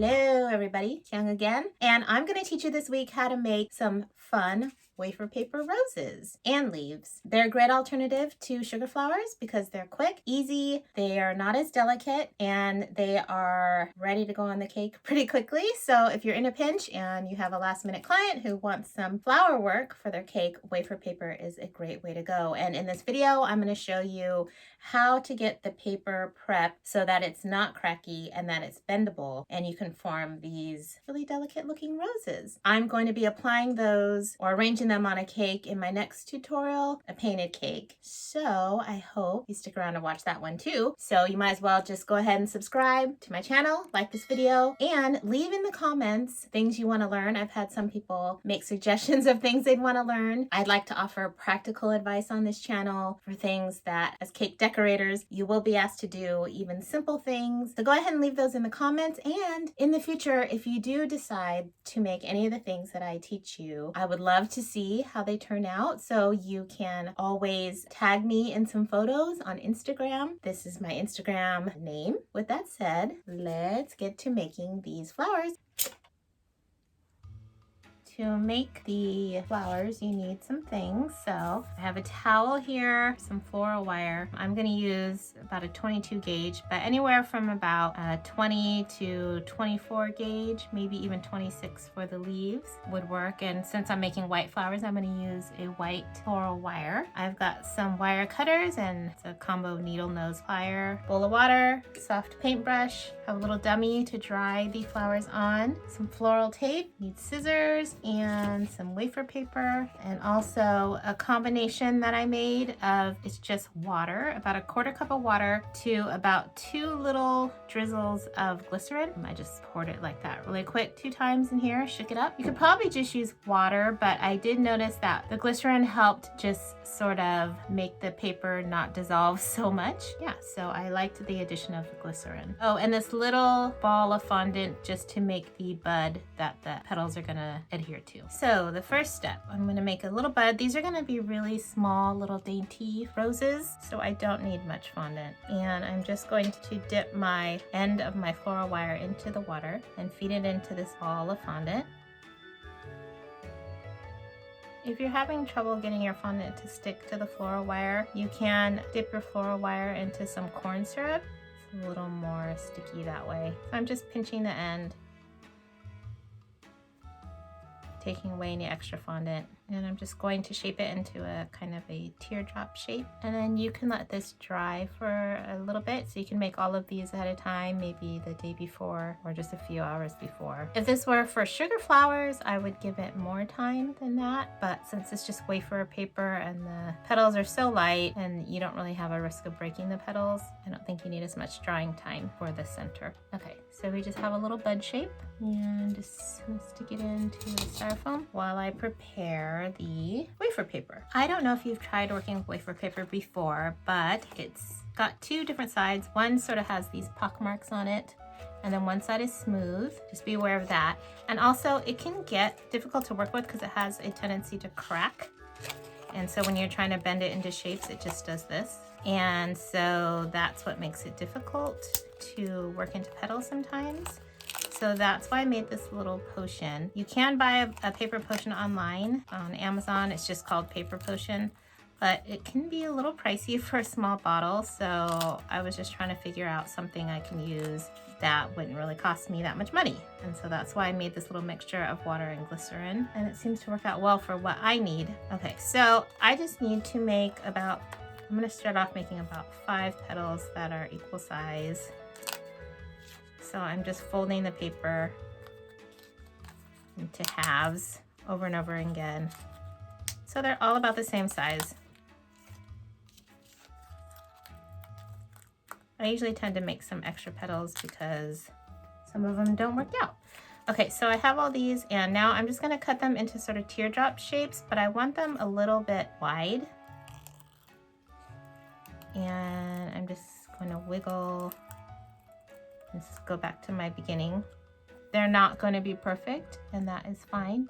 Hello everybody, Jiang again, and I'm going to teach you this week how to make some fun wafer paper roses and leaves. They're a great alternative to sugar flowers because they're quick, easy, they are not as delicate, and they are ready to go on the cake pretty quickly. So if you're in a pinch and you have a last minute client who wants some flower work for their cake, wafer paper is a great way to go. And in this video, I'm going to show you how to get the paper prepped so that it's not cracky and that it's bendable and you can form these really delicate looking roses. I'm going to be applying those or arranging them on a cake in my next tutorial, a painted cake. So I hope you stick around and watch that one too. So you might as well just go ahead and subscribe to my channel, like this video, and leave in the comments things you want to learn. I've had some people make suggestions of things they'd want to learn. I'd like to offer practical advice on this channel for things that as cake decorators, you will be asked to do, even simple things. So go ahead and leave those in the comments. And in the future, if you do decide to make any of the things that I teach you, I would love to see how they turn out. So you can always tag me in some photos on Instagram. This is my Instagram name. With that said, let's get to making these flowers. To make the flowers, you need some things. So I have a towel here, some floral wire. I'm going to use about a 22 gauge, but anywhere from about 20 to 24 gauge, maybe even 26 for the leaves would work. And since I'm making white flowers, I'm going to use a white floral wire. I've got some wire cutters and it's a combo needle nose plier, bowl of water, soft paintbrush, have a little dummy to dry the flowers on, some floral tape, need scissors, and some wafer paper, and also a combination that I made of, it's just water, about a quarter cup of water to about 2 little drizzles of glycerin. I just poured it like that really quick 2 times in here, shook it up. You could probably just use water, but I did notice that the glycerin helped just sort of make the paper not dissolve so much. Yeah, so I liked the addition of the glycerin. Oh, and this little ball of fondant just to make the bud that the petals are gonna adhere to. So the first step, I'm going to make a little bud. These are going to be really small little dainty roses, so I don't need much fondant. And I'm just going to dip my end of my floral wire into the water and feed it into this ball of fondant. If you're having trouble getting your fondant to stick to the floral wire, you can dip your floral wire into some corn syrup. It's a little more sticky that way. So I'm just pinching the end, taking away any extra fondant, and I'm just going to shape it into a kind of a teardrop shape. And then you can let this dry for a little bit, so you can make all of these at a time, maybe the day before or just a few hours before. If this were for sugar flowers, I would give it more time than that, but since it's just wafer paper and the petals are so light and you don't really have a risk of breaking the petals, I don't think you need as much drying time for the center. Okay, so we just have a little bud shape and just stick it into the styrofoam while I prepare the wafer paper. I don't know if you've tried working with wafer paper before, but it's got 2 different sides. One sort of has these pock marks on it, and then one side is smooth. Just be aware of that. And also it can get difficult to work with because it has a tendency to crack. And so when you're trying to bend it into shapes, it just does this. And so that's what makes it difficult to work into petals sometimes. So that's why I made this little potion. You can buy a paper potion online on Amazon. It's just called paper potion, but it can be a little pricey for a small bottle. So I was just trying to figure out something I can use that wouldn't really cost me that much money. And so that's why I made this little mixture of water and glycerin, and it seems to work out well for what I need. Okay, so I just need to make about, I'm gonna start off making about 5 petals that are equal size. So I'm just folding the paper into halves over and over again. So they're all about the same size. I usually tend to make some extra petals because some of them don't work out. Okay, so I have all these, and now I'm just gonna cut them into sort of teardrop shapes, but I want them a little bit wide. And I'm just gonna wiggle. Let's go back to my beginning. They're not going to be perfect, and that is fine.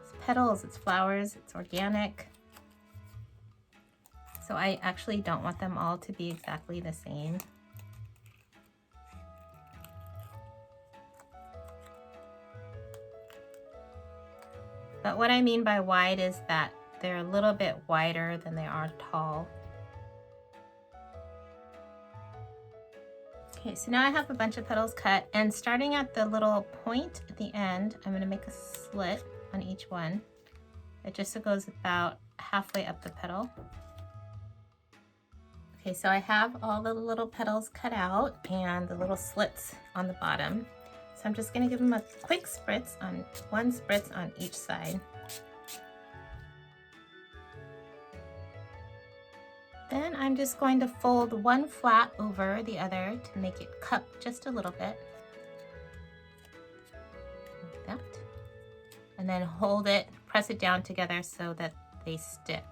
It's petals, it's flowers, it's organic. So I actually don't want them all to be exactly the same. But what I mean by wide is that they're a little bit wider than they are tall. Okay, so now I have a bunch of petals cut, and starting at the little point at the end, I'm going to make a slit on each one. It just goes about halfway up the petal. Okay, so I have all the little petals cut out and the little slits on the bottom. So I'm just going to give them a quick spritz on one spritz on each side. Then I'm just going to fold one flat over the other to make it cup just a little bit, like that. And then hold it, press it down together so that they stick.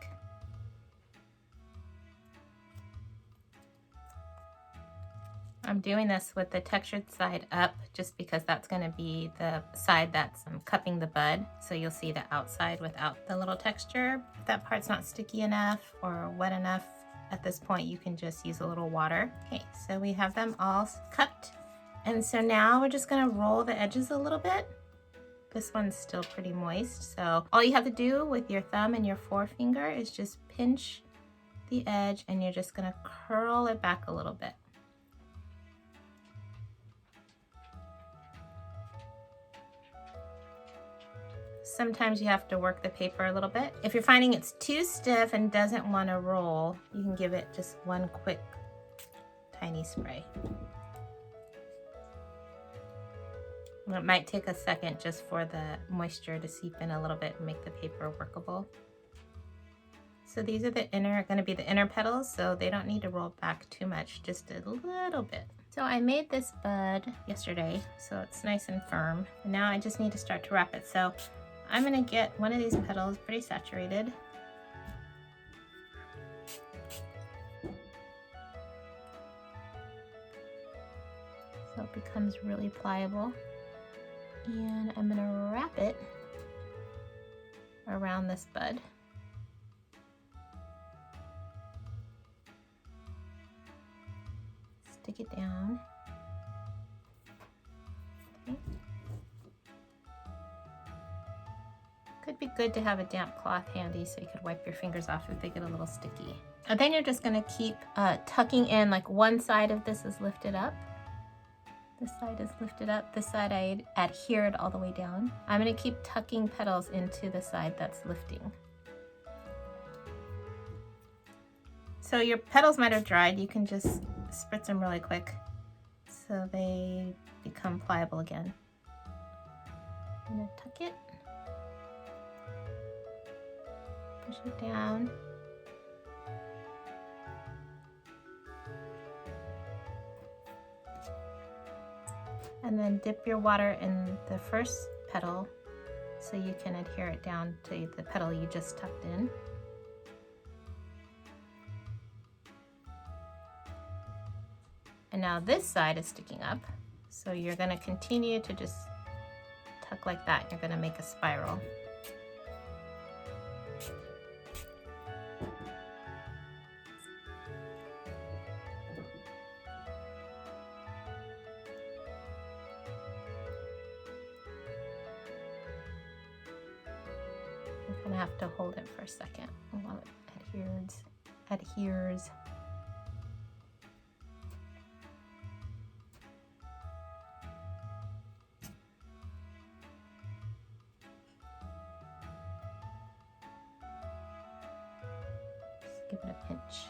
I'm doing this with the textured side up just because that's going to be the side that's cupping the bud. So you'll see the outside without the little texture. If that part's not sticky enough or wet enough, at this point you can just use a little water. Okay, so we have them all cupped. And so now we're just going to roll the edges a little bit. This one's still pretty moist. So all you have to do with your thumb and your forefinger is just pinch the edge, and you're just going to curl it back a little bit. Sometimes you have to work the paper a little bit. If you're finding it's too stiff and doesn't want to roll, you can give it just one quick tiny spray. It might take a second just for the moisture to seep in a little bit and make the paper workable. So these are going to be the inner petals, so they don't need to roll back too much, just a little bit. So I made this bud yesterday, so it's nice and firm. And now I just need to start to wrap it. So I'm going to get one of these petals pretty saturated. So it becomes really pliable. And I'm going to wrap it around this bud. Stick it down. Okay. Could be good to have a damp cloth handy so you could wipe your fingers off if they get a little sticky. And then you're just going to keep tucking in, like one side of this is lifted up. This side is lifted up. This side I adhered all the way down. I'm going to keep tucking petals into the side that's lifting. So your petals might have dried. You can just spritz them really quick so they become pliable again. I'm going to tuck it. Push it down. And then dip your water in the first petal so you can adhere it down to the petal you just tucked in. And now this side is sticking up, so you're going to continue to just tuck like that. You're going to make a spiral. You're going to have to hold it for a second while it adheres. Just give it a pinch.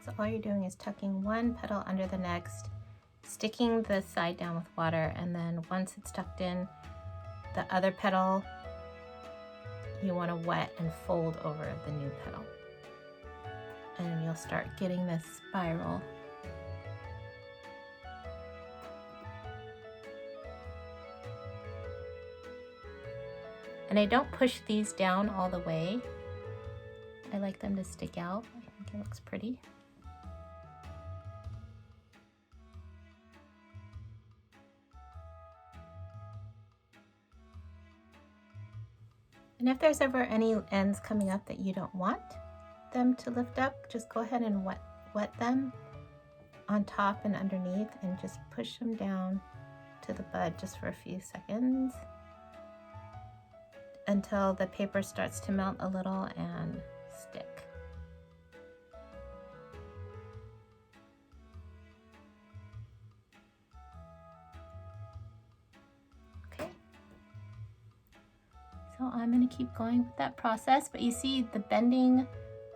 So all you're doing is tucking one petal under the next, sticking the side down with water, and then once it's tucked in, the other petal you want to wet and fold over the new petal. And you'll start getting this spiral. And I don't push these down all the way. I like them to stick out. I think it looks pretty. And if there's ever any ends coming up that you don't want them to lift up, just go ahead and wet them on top and underneath and just push them down to the bud just for a few seconds until the paper starts to melt a little and stick. Okay. So I'm going to keep going with that process, but you see the bending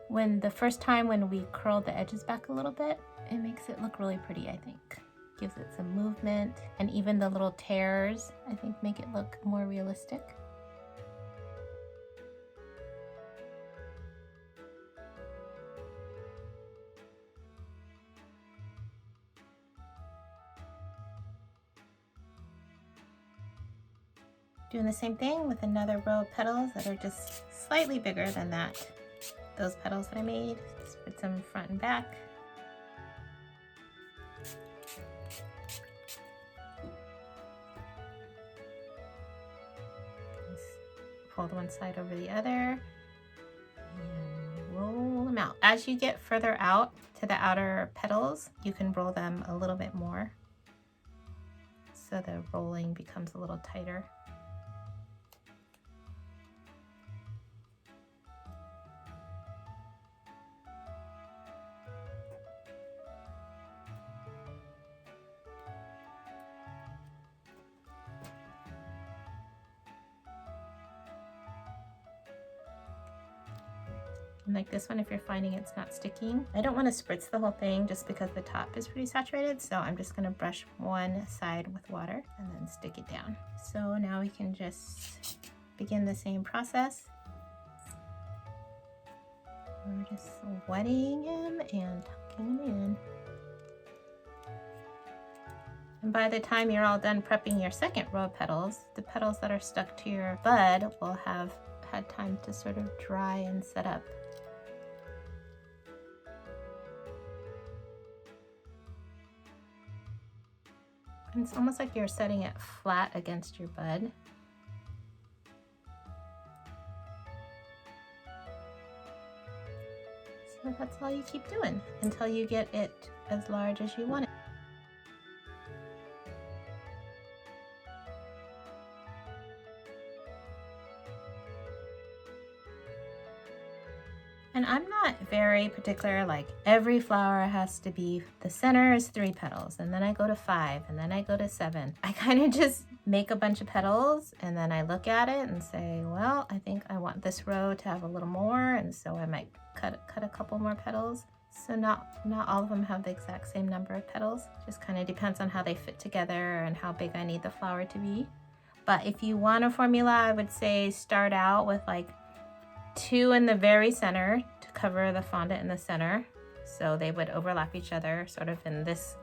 when the first time when we curl the edges back a little bit, it makes it look really pretty, I think. Gives it some movement, and even the little tears, I think, make it look more realistic. Doing the same thing with another row of petals that are just slightly bigger than those petals that I made. Just put some front and back. Just fold one side over the other and roll them out. As you get further out to the outer petals, you can roll them a little bit more, so the rolling becomes a little tighter. And like this one, if you're finding it's not sticking, I don't want to spritz the whole thing just because the top is pretty saturated, so I'm just going to brush one side with water and then stick it down. So now we can just begin the same process. We're just wetting him and tucking him in. And by the time you're all done prepping your second row of petals, the petals that are stuck to your bud will have had time to sort of dry and set up. And it's almost like you're setting it flat against your bud. So that's all you keep doing until you get it as large as you want it. And I'm not very particular, like every flower has to be, the center is 3 petals, and then I go to 5, and then I go to 7. I kind of just make a bunch of petals, and then I look at it and say, well, I think I want this row to have a little more, and so I might cut a couple more petals. So not all of them have the exact same number of petals. Just kind of depends on how they fit together and how big I need the flower to be. But if you want a formula, I would say start out with like 2 in the very center to cover the fondant in the center, so they would overlap each other sort of in this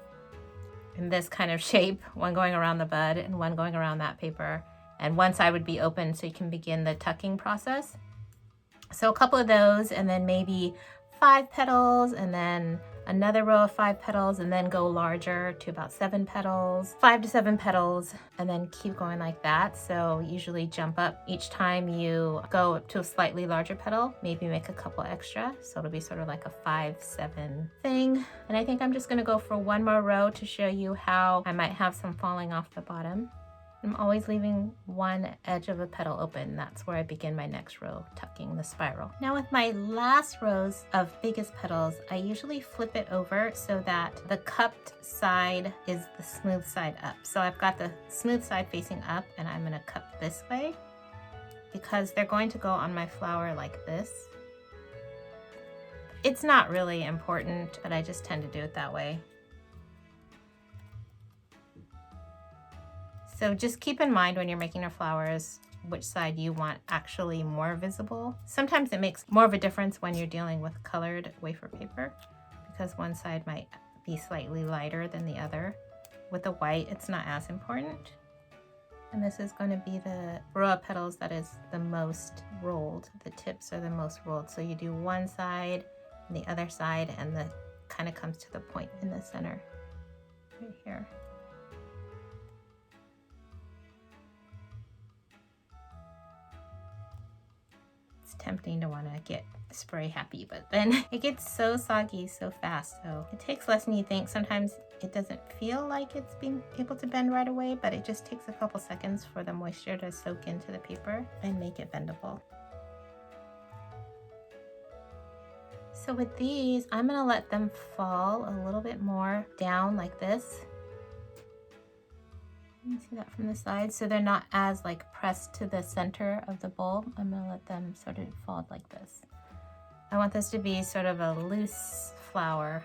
kind of shape, one going around the bud and one going around that paper, and one side would be open so you can begin the tucking process. So a couple of those, and then maybe 5 petals, and then another row of 5 petals, and then go larger to about 7 petals, 5 to 7 petals, and then keep going like that. So usually jump up each time you go up to a slightly larger petal, maybe make a couple extra. So it'll be sort of like a 5-7 thing. And I think I'm just gonna go for one more row to show you how I might have some falling off the bottom. I'm always leaving one edge of a petal open. That's where I begin my next row, tucking the spiral. Now with my last rows of biggest petals, I usually flip it over so that the cupped side is the smooth side up. So I've got the smooth side facing up, and I'm gonna cup this way because they're going to go on my flower like this. It's not really important, but I just tend to do it that way. So just keep in mind when you're making your flowers, which side you want actually more visible. Sometimes it makes more of a difference when you're dealing with colored wafer paper because one side might be slightly lighter than the other. With the white, it's not as important. And this is going to be the row of petals that is the most rolled. The tips are the most rolled. So you do one side and the other side, and the kind of comes to the point in the center right here. It's tempting to want to get spray happy, but then it gets so soggy so fast. So it takes less than you think. Sometimes it doesn't feel like it's being able to bend right away, but it just takes a couple seconds for the moisture to soak into the paper and make it bendable. So with these, I'm gonna let them fall a little bit more down like this. You can see that from the side, so they're not as like pressed to the center of the bowl. I'm gonna let them sort of fall like this. I want this to be sort of a loose flower.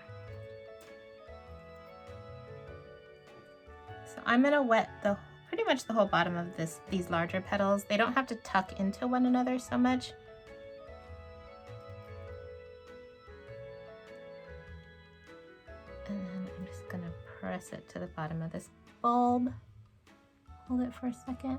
So I'm gonna wet pretty much the whole bottom of these larger petals. They don't have to tuck into one another so much. And then I'm just gonna press it to the bottom of this bulb. Hold it for a second.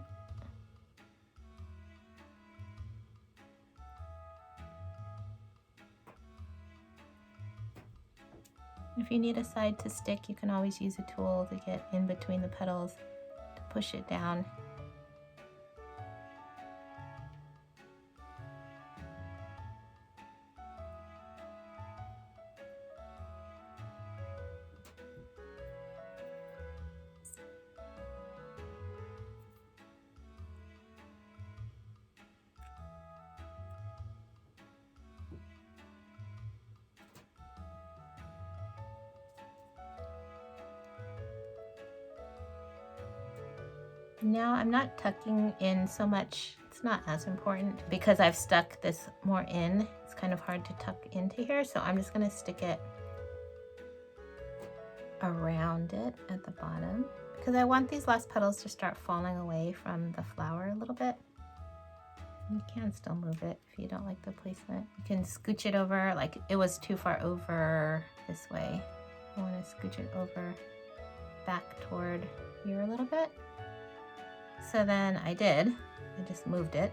If you need a side to stick, you can always use a tool to get in between the petals to push it down. Now I'm not tucking in so much. It's not as important because I've stuck this more in. It's kind of hard to tuck into here, so I'm just gonna stick it around it at the bottom because I want these last petals to start falling away from the flower a little bit. You can still move it if you don't like the placement. You can scooch it over, like it was too far over this way. I want to scooch it over back toward here a little bit. So then I just moved it,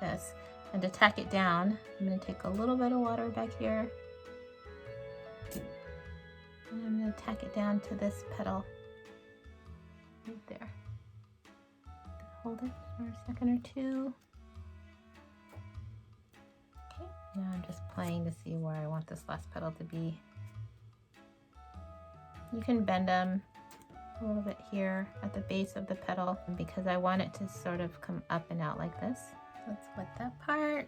this, and to tack it down, I'm going to take a little bit of water back here, and I'm going to tack it down to this petal, right there. Hold it for a second or two. Okay, now I'm just playing to see where I want this last petal to be. You can bend them a little bit here at the base of the petal because I want it to sort of come up and out like this. Let's wet that part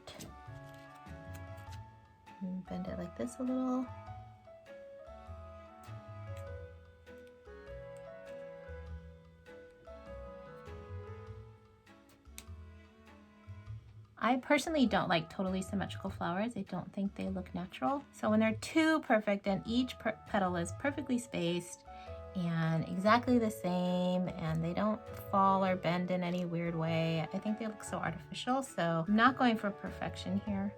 and bend it like this a little. I personally don't like totally symmetrical flowers. I don't think they look natural. So when they're too perfect and each petal is perfectly spaced and exactly the same and they don't fall or bend in any weird way, I think they look so artificial. So I'm not going for perfection here.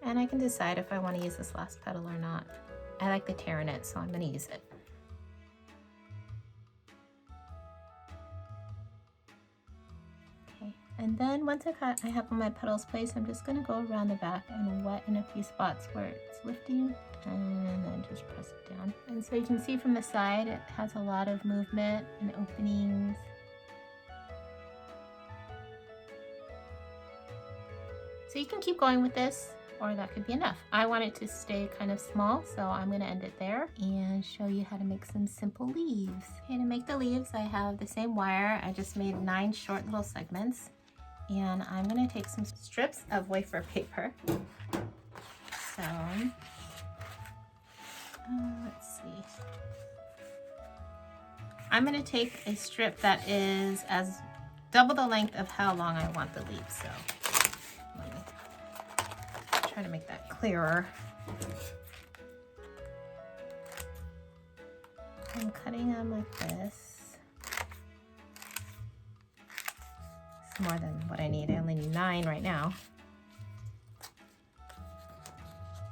And I can decide if I want to use this last petal or not. I like the tear in it, so I'm going to use it. And then once I have all my petals placed, I'm just gonna go around the back and wet in a few spots where it's lifting and then just press it down. And so you can see from the side, it has a lot of movement and openings. So you can keep going with this, or that could be enough. I want it to stay kind of small, so I'm gonna end it there and show you how to make some simple leaves. Okay, to make the leaves, I have the same wire. I just made 9 short little segments. And I'm gonna take some strips of wafer paper. So, let's see. I'm gonna take a strip that is as double the length of how long I want the leaves. So, let me try to make that clearer. I'm cutting them like this. It's more than what I need. I only need 9 right now.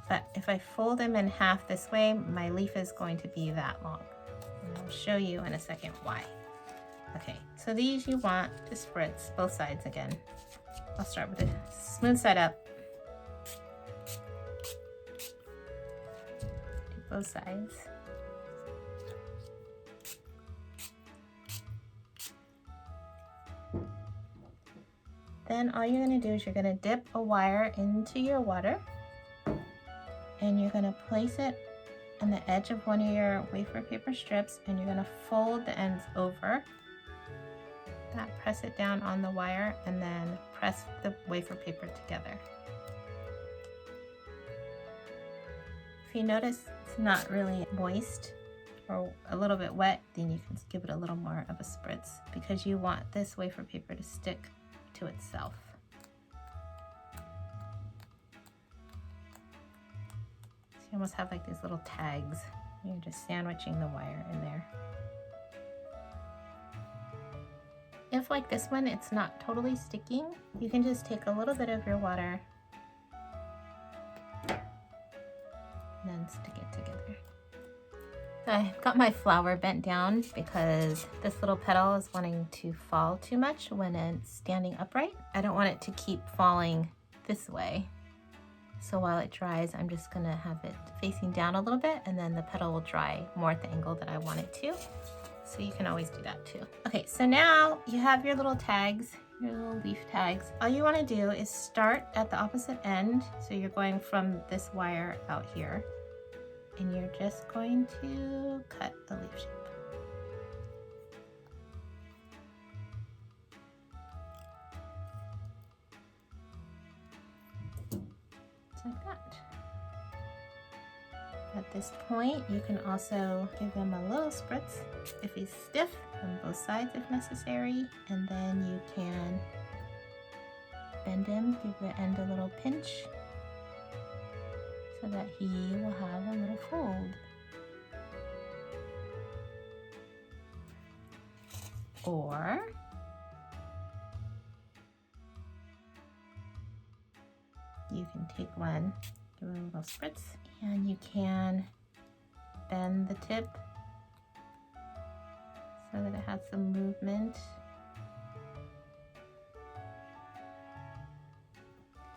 But if I fold them in half this way, my leaf is going to be that long. And I'll show you in a second why. Okay, so these you want to spritz both sides again. I'll start with the smooth side up. Do both sides. Then all you're going to do is you're going to dip a wire into your water and you're going to place it on the edge of one of your wafer paper strips and you're going to fold the ends over. Press it down on the wire and then press the wafer paper together. If you notice it's not really moist or a little bit wet, then you can give it a little more of a spritz because you want this wafer paper to stick to itself. So you almost have like these little tags. You're just sandwiching the wire in there. If like this one, it's not totally sticking, you can just take a little bit of your water and then stick it together. So I got my flower bent down because this little petal is wanting to fall too much when it's standing upright. I don't want it to keep falling this way. So while it dries, I'm just gonna have it facing down a little bit and then the petal will dry more at the angle that I want it to. So you can always do that too. Okay, so now you have your little tags, your little leaf tags. All you wanna do is start at the opposite end. So you're going from this wire out here and you're just going to cut the leaf shape. Just like that. At this point, you can also give them a little spritz if he's stiff on both sides if necessary, and then you can bend him, give the end a little pinch so that he will have a little fold. Or you can take one, give it a little spritz, and you can bend the tip so that it has some movement.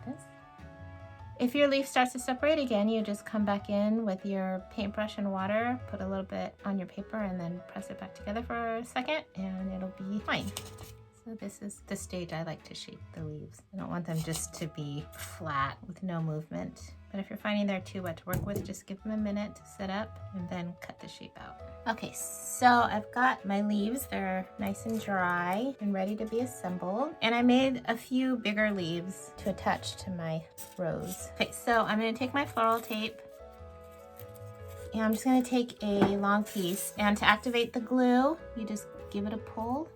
Like this. If your leaf starts to separate again, you just come back in with your paintbrush and water, put a little bit on your paper and then press it back together for a second and it'll be fine. So this is the stage I like to shape the leaves. I don't want them just to be flat with no movement. But if you're finding they're too wet to work with, just give them a minute to set up and then cut the shape out. Okay, so I've got my leaves. They're nice and dry and ready to be assembled. And I made a few bigger leaves to attach to my rose. Okay, so I'm gonna take my floral tape and I'm just gonna take a long piece. And to activate the glue, you just give it a pull.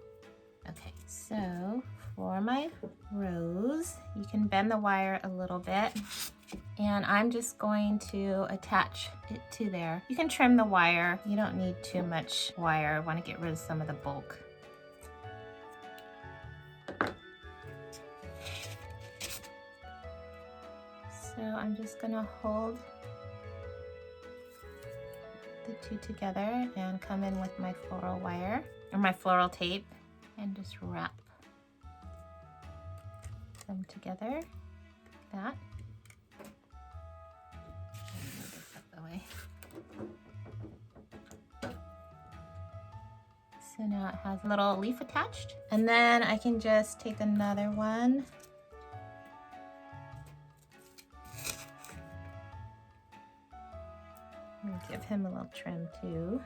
Okay, so for my rose, you can bend the wire a little bit and I'm just going to attach it to there. You can trim the wire. You don't need too much wire. I want to get rid of some of the bulk. So I'm just gonna hold the two together and come in with my floral wire or my floral tape and just wrap them together like that. Move this out the way. So now it has a little leaf attached. And then I can just take another one. And give him a little trim too.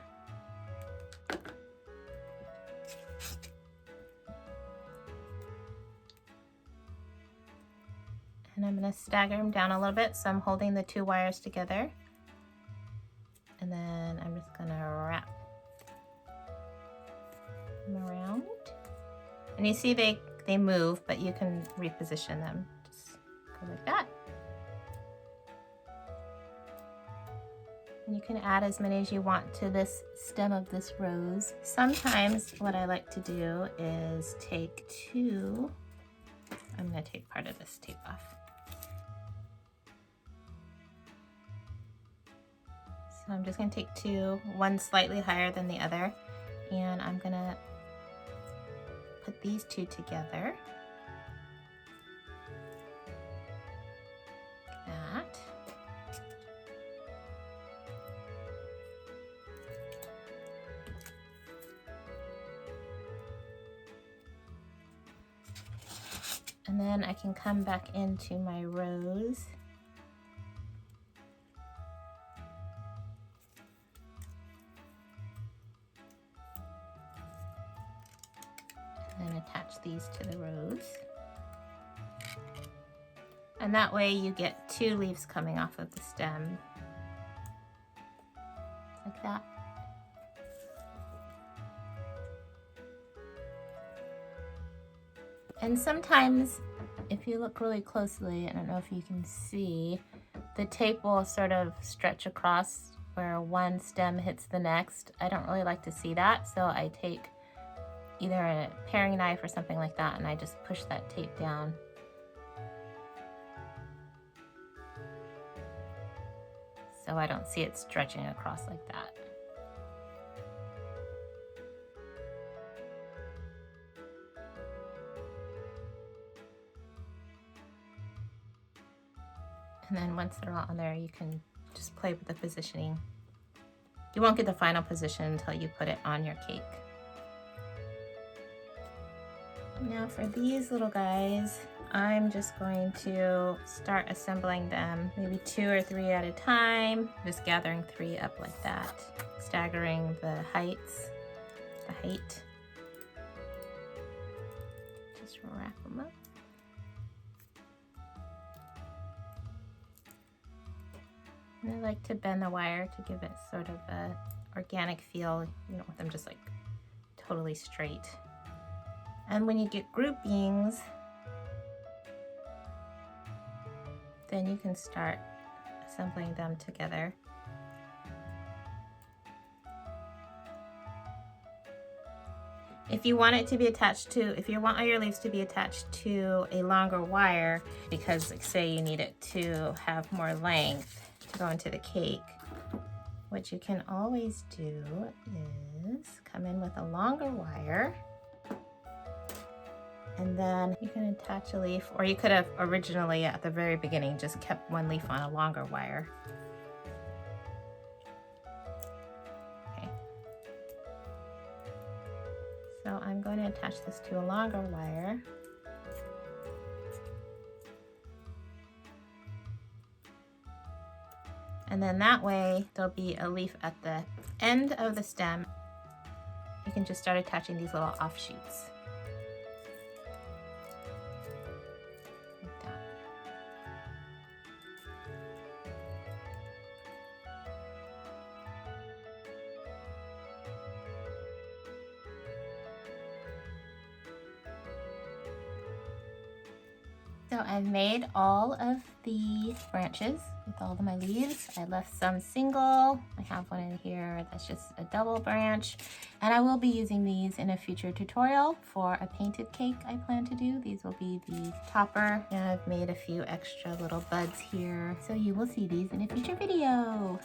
And I'm going to stagger them down a little bit, so I'm holding the two wires together. And then I'm just going to wrap them around. And you see they move, but you can reposition them. Just go like that. And you can add as many as you want to this stem of this rose. Sometimes what I like to do is take two, I'm going to take part of this tape off. So I'm just going to take two, one slightly higher than the other, and I'm going to put these two together. Like that. And then I can come back into my rose. And then attach these to the rose. And that way you get two leaves coming off of the stem. Like that. And sometimes, if you look really closely, I don't know if you can see, the tape will sort of stretch across where one stem hits the next. I don't really like to see that, so I take either a paring knife or something like that, and I just push that tape down. So I don't see it stretching across like that. And then once they're all on there, you can just play with the positioning. You won't get the final position until you put it on your cake. Now for these little guys, I'm just going to start assembling them, maybe 2 or 3 at a time. Just gathering 3 up like that, staggering the height. Just wrap them up. And I like to bend the wire to give it sort of a organic feel. You don't want them just like totally straight. And when you get groupings, then you can start assembling them together. If you want it to be attached to, if you want all your leaves to be attached to a longer wire, because like, say you need it to have more length to go into the cake, what you can always do is come in with a longer wire, and then you can attach a leaf, or you could have originally at the very beginning just kept one leaf on a longer wire. Okay. So I'm going to attach this to a longer wire. And then that way there'll be a leaf at the end of the stem. You can just start attaching these little offshoots. Like that. So I've made all of the branches with all of my leaves. I left some single. I have one in here that's just a double branch. And I will be using these in a future tutorial for a painted cake I plan to do. These will be the topper. And I've made a few extra little buds here. So you will see these in a future video.